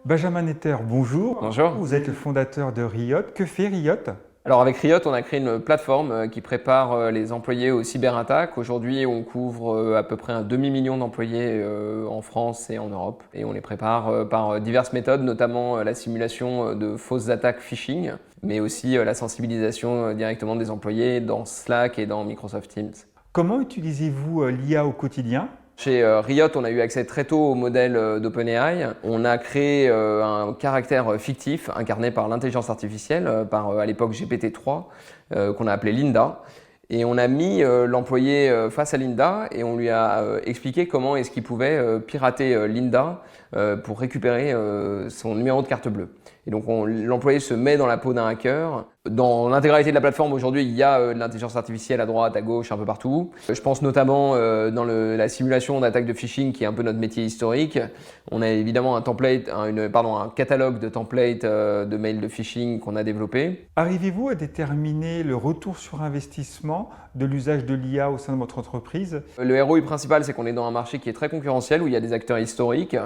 Benjamin Netter, bonjour. Bonjour. Vous êtes le fondateur de Riot. Que fait Riot? Alors avec Riot, on a créé une plateforme qui prépare les employés aux cyberattaques. Aujourd'hui, on couvre à peu près un demi-million d'employés en France et en Europe. Et on les prépare par diverses méthodes, notamment la simulation de fausses attaques phishing, mais aussi la sensibilisation directement des employés dans Slack et dans Microsoft Teams. Comment utilisez-vous l'IA au quotidien? Chez Riot, on a eu accès très tôt au modèle d'OpenAI. On a créé un caractère fictif incarné par l'intelligence artificielle, par à l'époque GPT-3, qu'on a appelé Linda. Et on a mis l'employé face à Linda et on lui a expliqué comment est-ce qu'il pouvait pirater Linda pour récupérer son numéro de carte bleue. Et donc l'employé se met dans la peau d'un hacker. Dans l'intégralité de la plateforme aujourd'hui, il y a de l'intelligence artificielle à droite, à gauche, un peu partout. Je pense notamment dans la simulation d'attaque de phishing qui est un peu notre métier historique. On a évidemment un catalogue de templates de mails de phishing qu'on a développé. Arrivez-vous à déterminer le retour sur investissement de l'usage de l'IA au sein de votre entreprise? Le ROI principal, c'est qu'on est dans un marché qui est très concurrentiel, où il y a des acteurs historiques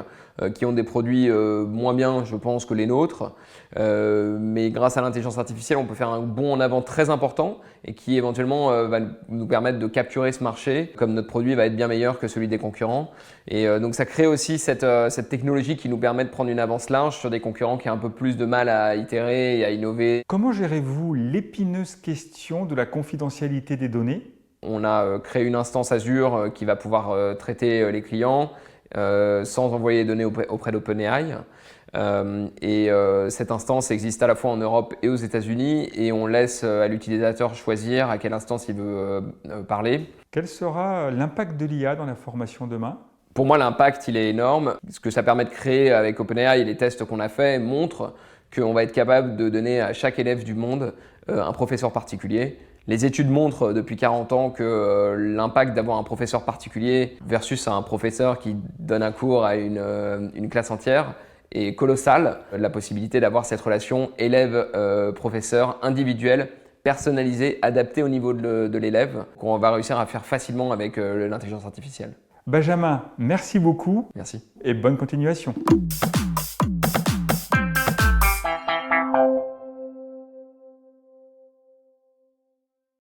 qui ont des produits moins bien, je pense, que les nôtres. Mais grâce à l'intelligence artificielle, on peut faire un bond en avant très important et qui éventuellement va nous permettre de capturer ce marché, comme notre produit va être bien meilleur que celui des concurrents. Et donc ça crée aussi cette technologie qui nous permet de prendre une avance large sur des concurrents qui ont un peu plus de mal à itérer et à innover. Comment gérez-vous l'épineuse question de la confidentialité des données? On a créé une instance Azure qui va pouvoir traiter les clients sans envoyer les données auprès d'OpenAI. Cette instance existe à la fois en Europe et aux États-Unis et on laisse à l'utilisateur choisir à quelle instance il veut parler. Quel sera l'impact de l'IA dans la formation demain? Pour moi, l'impact, il est énorme. Ce que ça permet de créer avec OpenAI et les tests qu'on a faits montrent qu'on va être capable de donner à chaque élève du monde un professeur particulier. Les études montrent depuis 40 ans que l'impact d'avoir un professeur particulier versus un professeur qui donne un cours à une classe entière est colossal. La possibilité d'avoir cette relation élève-professeur individuelle, personnalisée, adaptée au niveau de l'élève, qu'on va réussir à faire facilement avec l'intelligence artificielle. Benjamin, merci beaucoup. Merci. Et bonne continuation.